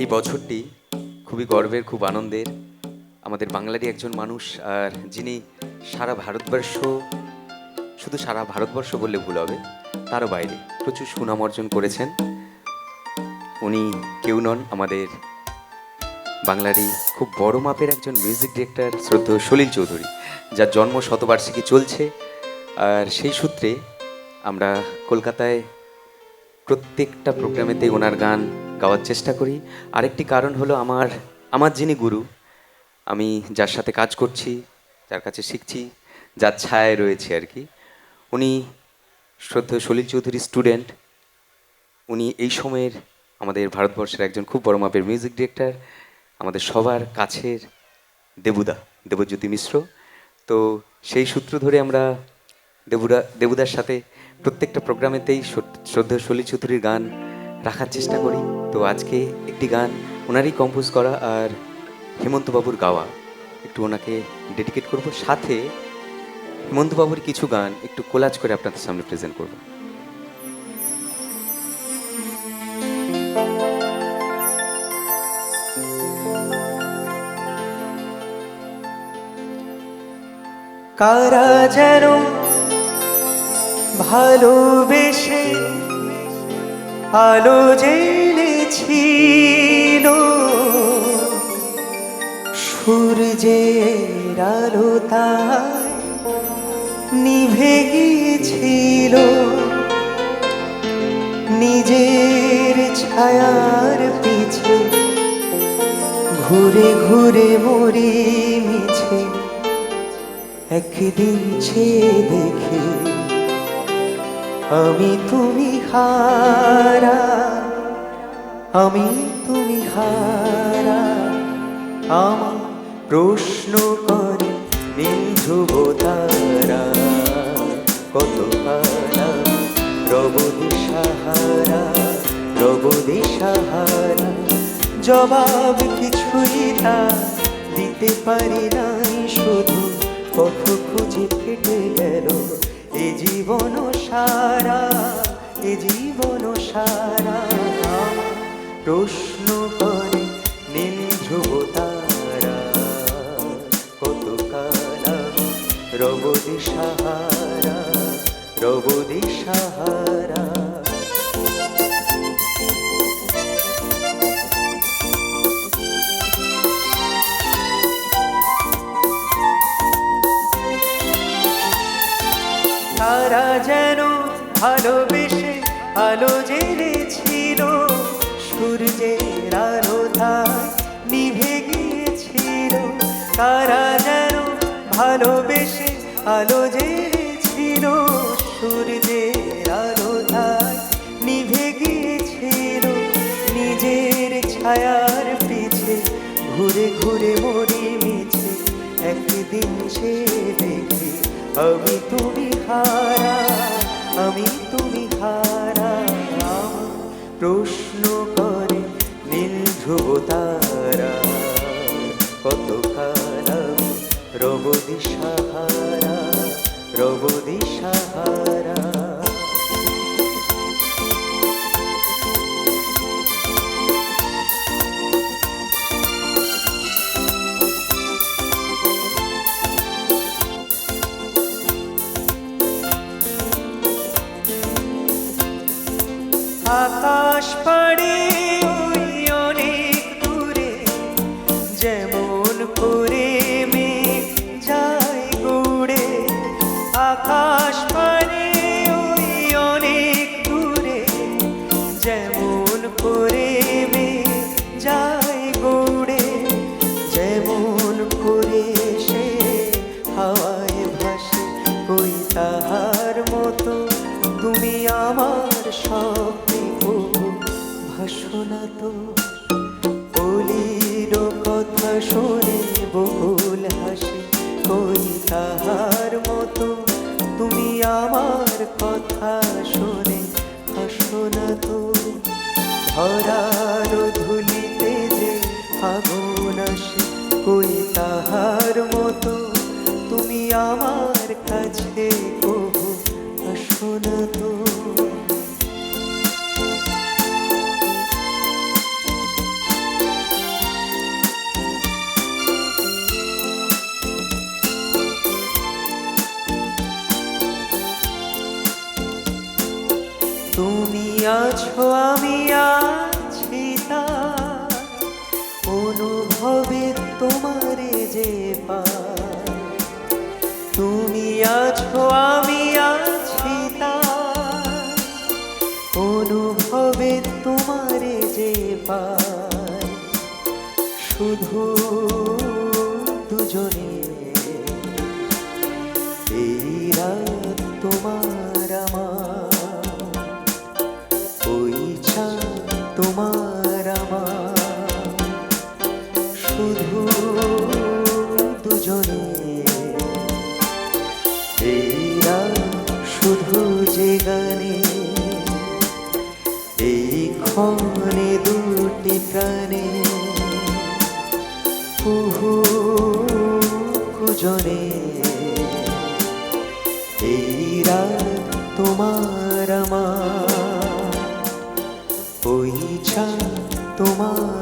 এই বছরটি খুবই গর্বের, খুব আনন্দের। আমাদের বাংলারই একজন মানুষ, আর যিনি সারা ভারতবর্ষ, শুধু সারা ভারতবর্ষ বললে ভুল হবে, তারও বাইরে প্রচুর সুনাম অর্জন করেছেন। উনি কেউ নন, আমাদের বাংলারই খুব বড় মাপের একজন মিউজিক ডিরেক্টর শ্রদ্ধেয় সলিল চৌধুরী, যার জন্ম শতবার্ষিকী চলছে। আর সেই সূত্রে আমরা কলকাতায় প্রত্যেকটা প্রোগ্রামেতেই ওনার গান গাওয়ার চেষ্টা করি। আরেকটি কারণ হলো আমার আমার যিনি গুরু, আমি যার সাথে কাজ করছি, যার কাছে শিখছি, যার ছায়ায় রয়েছে আর কি, উনি শ্রদ্ধেয় সলিল চৌধুরী স্টুডেন্ট। উনি এই সময়ের আমাদের ভারতবর্ষের একজন খুব বড় মাপের মিউজিক ডিরেক্টর, আমাদের সবার কাছের দেবজ্যোতি মিশ্র। তো সেই সূত্র ধরে আমরা দেবুদার সাথে প্রত্যেকটা প্রোগ্রামেতেই শ্রদ্ধেয় সলিল চৌধুরীর গান রাখার চেষ্টা করি। তো আজকে একটি গান ওনারই কম্পোজ করা আর হেমন্তবাবুর গাওয়া, একটু ওনাকে ডেডিকেট করব। সাথে হেমন্তবাবুর কিছু গান একটু কোলাজ করে আপনাদের সামনে প্রেজেন্ট করব। কারা যেন ভালোবেসে আলো জ্বেলেছিল, সূর্যের আলো তাই নিভে গিয়েছিল, নিজের ছায়ার পিছে ঘুরে ঘুরে মরি মিছে। একদিন চেয়ে দেখি আমি তুমি হারা, আমি তুমি হারা। আমার প্রশ্ন করে নীল ধ্রুব তারা, কত হারা রব দিশাহারা, রব দিশাহারা। জবাব কিছুই তা দিতে পারি নাই, শুধু পথ খুঁজে কেটে গেল এ জীবন সারা, এ জীবন সারা। প্রশ্ন করে নীল ধ্রুব তারা, কত কালা রব দিশাহারা, রব দিশাহারা। তারা যেন ভালোবেসে আলো জ্বেলেছিল, সূর্যের আলো তাই নিভে গিয়েছিল। তারা যেন ভালোবেসে আলো জ্বেলেছিল, সূর্যের আলো তাই নিভে গিয়েছিল, নিজের ছায়ার পিছে ঘুরে ঘুরে মরি মিছে। একদিন সে দেখি আমি তুমি হারা, আমি তুমি হারা। প্রশ্ন করে নীল ধ্রুব তারা, কত কালা রব দিশাহারা, রব দিশাহারা। আকাশ পাড়ে ওই অনেক দূরে, যেমন করে মেঘ যায় উড়ে। আকাশ পাড়ে ওই অনেক দূরে, যেমন করে মেঘ যায় উড়ে। যেমন করে সে হাওয়ায় ভাসে, কই তাহার মতো তুমি আমার স্বপ্নে ভাসনা। তো বলিল কথা শুনে বহুল হাসি, কই তাহার মতো তুমি আমার কথা শুনে হাসনা। তো ধরার ধুলিতে যে আগুন আসে, কই তাহার মতো তুমি আমার কাছে কহু হাসনা। তো আছো আমি আছি তার অনুভবে তোমারে যে পাই। তুমি আছো আমি আছি তার অনুভবে তোমারে যে পাই। শুধু দুজনে এই রাত তোমার আমার, ওই চাঁদ তোমার আমার। শুধু দুজনে এই রাত শুধু যে গানে, এই ক্ষণে দুটি প্রাণে কুহু কুজনে। এই রাত তোমার আমার, ওই চাঁদ তোমার